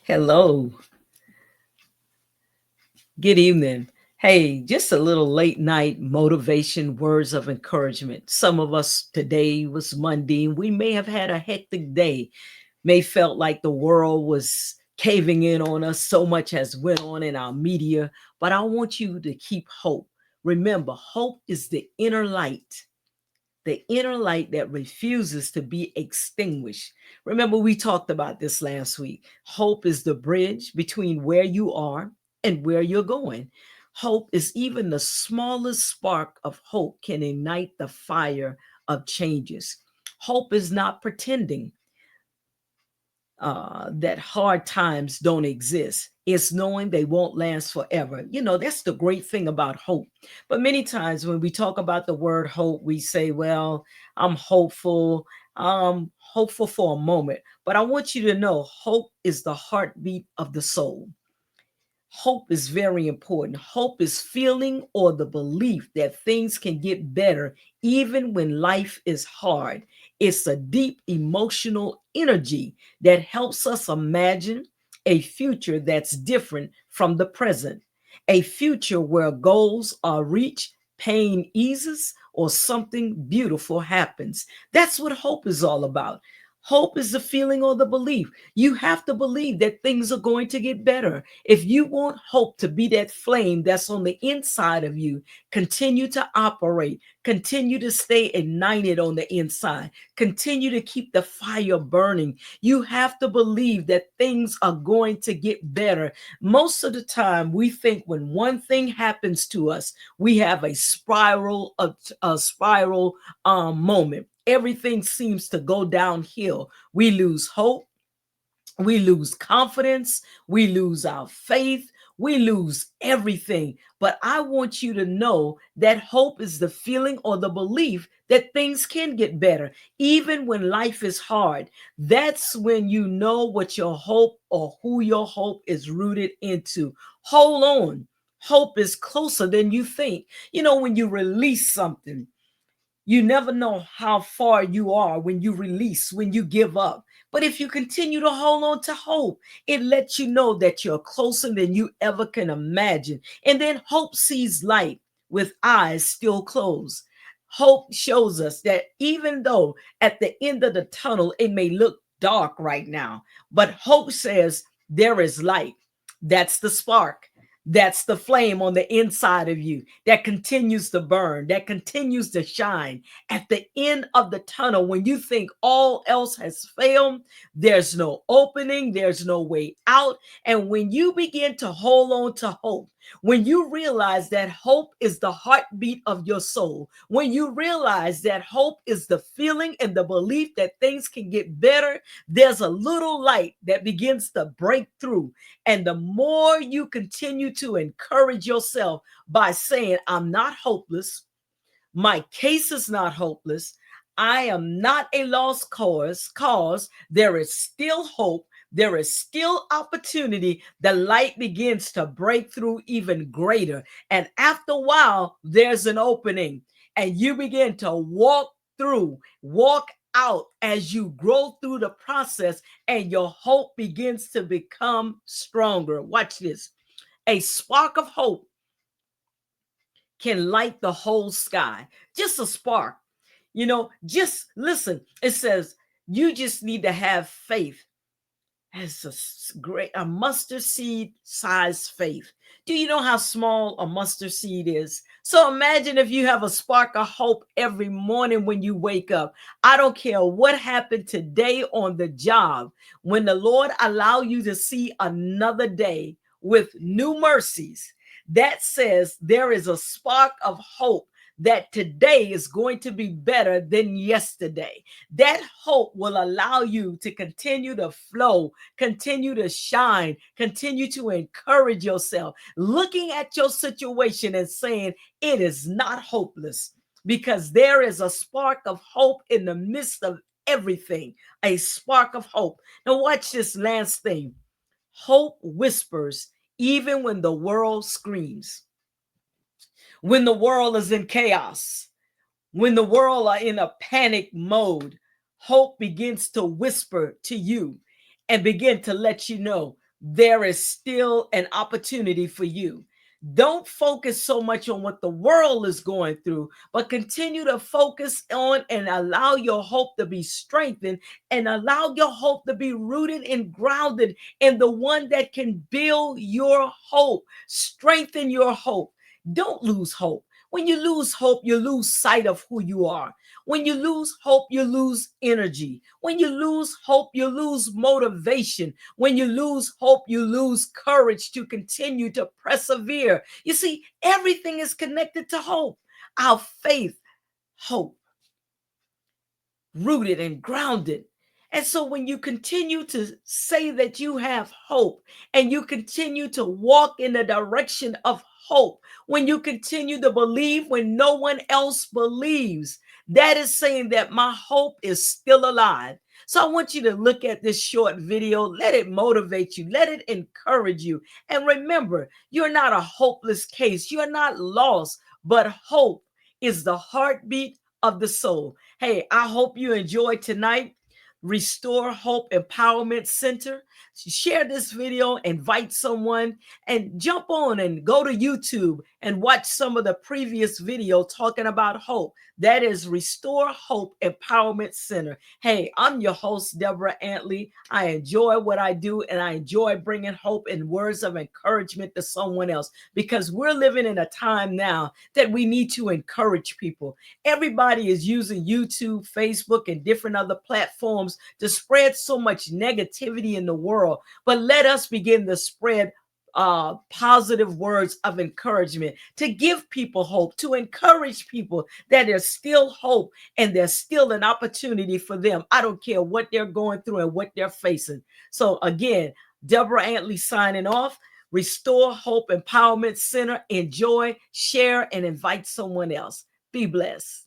Hello, good evening. Hey, just a little late night motivation, words of encouragement. Some of us today was Monday, and we may have had a hectic day. May felt like the world was caving in on us. So much has went on in our media, but I want you to keep hope. Remember, hope is the inner light that refuses to be extinguished. Remember, we talked about this last week. Hope is the bridge between where you are and where you're going. Hope is even the smallest spark of hope can ignite the fire of changes. Hope is not pretending that hard times don't exist. It's knowing they won't last forever. That's the great thing about hope. But many times when we talk about the word hope, we say, well, I'm hopeful. Hopeful for a moment. But I want you to know hope is the heartbeat of the soul. Hope is very important. Hope is feeling or the belief that things can get better even when life is hard. It's a deep emotional energy that helps us imagine a future that's different from the present, a future where goals are reached, pain eases, or something beautiful happens. That's what hope is all about. Hope is the feeling or the belief. You have to believe that things are going to get better. If you want hope to be that flame that's on the inside of you, continue to operate, continue to stay ignited on the inside, continue to keep the fire burning. You have to believe that things are going to get better. Most of the time, we think when one thing happens to us, we have a spiral moment. Everything seems to go downhill. We lose hope, we lose confidence, we lose our faith, we lose everything. But I want you to know that hope is the feeling or the belief that things can get better, even when life is hard. That's when you know what your hope or who your hope is rooted into. Hold on. Hope is closer than you think. When you release something, you never know how far you are when you release, when you give up. But if you continue to hold on to hope, it lets you know that you're closer than you ever can imagine. And then hope sees light with eyes still closed. Hope shows us that even though at the end of the tunnel it may look dark right now, but hope says there is light. That's the spark. That's the flame on the inside of you that continues to burn, that continues to shine. At the end of the tunnel, when you think all else has failed, there's no opening, there's no way out. And when you begin to hold on to hope, when you realize that hope is the heartbeat of your soul, when you realize that hope is the feeling and the belief that things can get better, there's a little light that begins to break through. And the more you continue to encourage yourself by saying, I'm not hopeless, my case is not hopeless, I am not a lost cause, there is still hope. There is still opportunity. The light begins to break through even greater. And after a while, there's an opening, and you begin to walk out as you grow through the process, and your hope begins to become stronger. Watch this. A spark of hope can light the whole sky. Just a spark. Just listen. It says you just need to have faith as a mustard seed size faith. Do you know how small a mustard seed is? So imagine if you have a spark of hope every morning when you wake up. I don't care what happened today on the job. When the Lord allow you to see another day with new mercies, that says there is a spark of hope that today is going to be better than yesterday. That hope will allow you to continue to flow, continue to shine, continue to encourage yourself, looking at your situation and saying, it is not hopeless, because there is a spark of hope in the midst of everything, a spark of hope. Now, watch this last thing. Hope whispers even when the world screams, when the world is in chaos, when the world are in a panic mode. Hope begins to whisper to you and begin to let you know there is still an opportunity for you. Don't focus so much on what the world is going through, but continue to focus on and allow your hope to be strengthened and allow your hope to be rooted and grounded in the one that can build your hope, strengthen your hope. Don't lose hope. When you lose hope, you lose sight of who you are. When you lose hope, you lose energy. When you lose hope, you lose motivation. When you lose hope, you lose courage to continue to persevere. You see, everything is connected to hope. Our faith, hope, rooted and grounded. And so when you continue to say that you have hope and you continue to walk in the direction of hope, when you continue to believe when no one else believes, that is saying that my hope is still alive. So I want you to look at this short video, let it motivate you, let it encourage you. And remember, you're not a hopeless case, you're not lost, but hope is the heartbeat of the soul. Hey, I hope you enjoyed tonight. Restore Hope Empowerment Center. Share this video, invite someone, and jump on and go to YouTube and watch some of the previous video talking about hope. That is Restore Hope Empowerment Center. Hey, I'm your host, Deborah Antley. I enjoy what I do, and I enjoy bringing hope and words of encouragement to someone else, because we're living in a time now that we need to encourage people. Everybody is using YouTube, Facebook, and different other platforms to spread so much negativity in the world. But let us begin to spread positive words of encouragement, to give people hope, to encourage people that there's still hope and there's still an opportunity for them. I don't care what they're going through and what they're facing. So again, Deborah Antley signing off. Restore Hope Empowerment Center. Enjoy, share, and invite someone else. Be blessed.